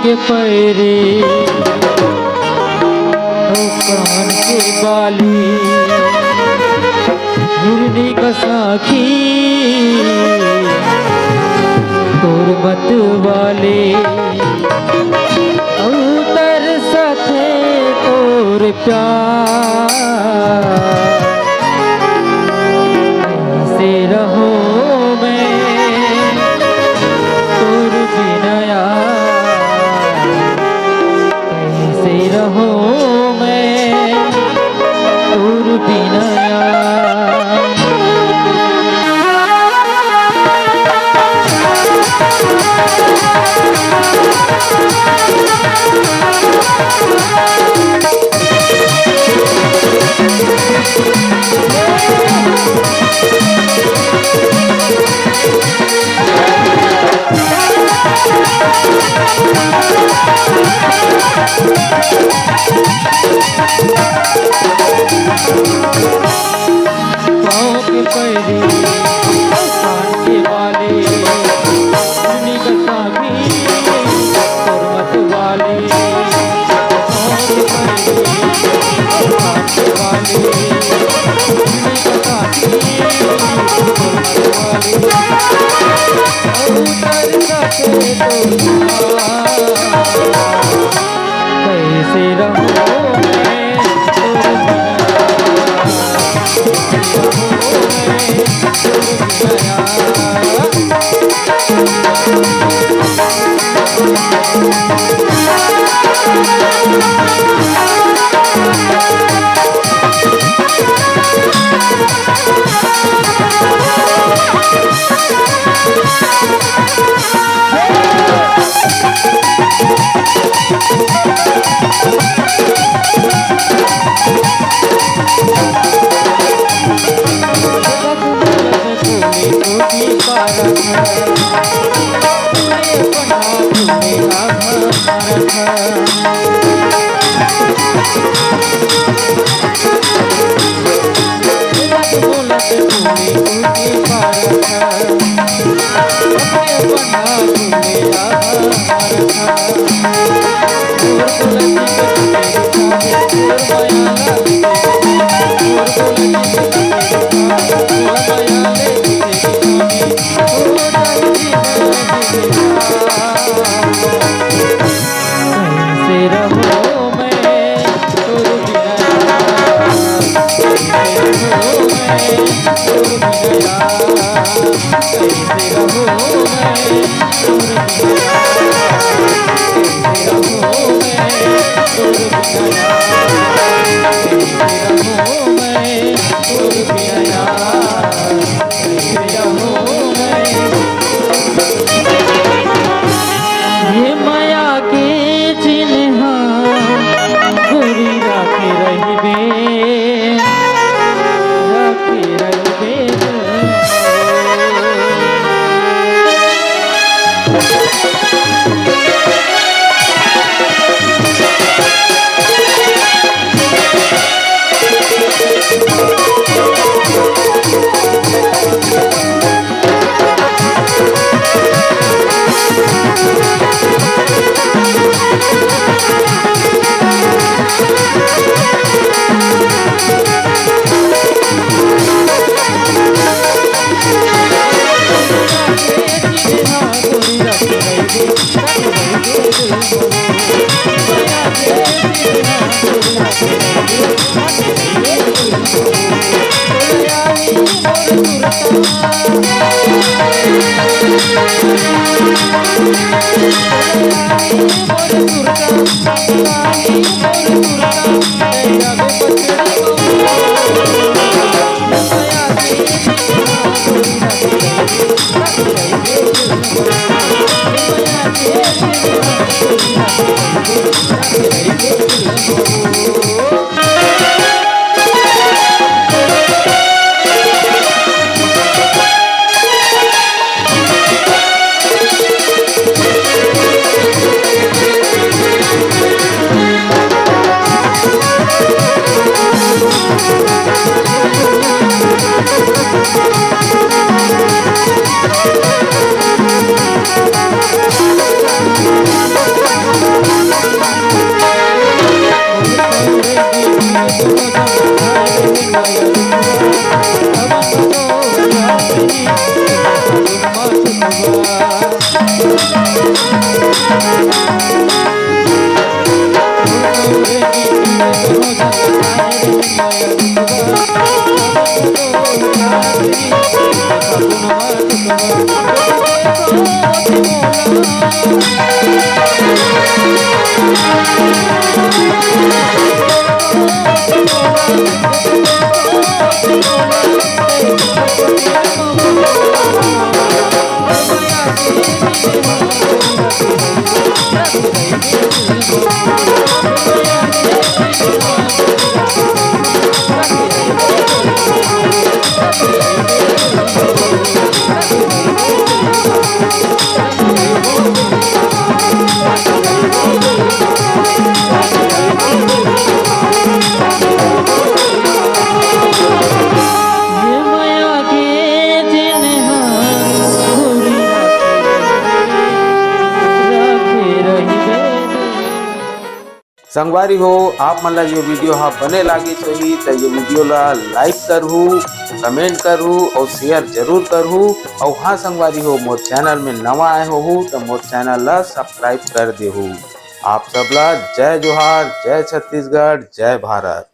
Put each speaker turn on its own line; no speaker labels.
के पैरे कान के बाली हिरनी का साखी तोर मत वाले उतर सथे तोर प्यार से रहो मैं तोर बिना रहो मैं तोर बिना पाँव के पैरे कान के बाले हिरनी का साखी तोर मत वाले पाँव के पैरे कान के बाले हिरनी का साखी तोर मत वाले उतर सके तो कैसे रहो मैं तोर
Thank you. संगवारी हो आप मन ला जो वीडियो हा बने लागिस होही तो ये वीडियो ला लाइक करहु, कमेंट करहु और शेयर जरूर करहु। और हाँ संगवारी हो मोर चैनल में नवा आए हो तो मोर चैनल ला सब्सक्राइब कर देहु। आप सबला जय जोहार, जय छत्तीसगढ़, जय भारत।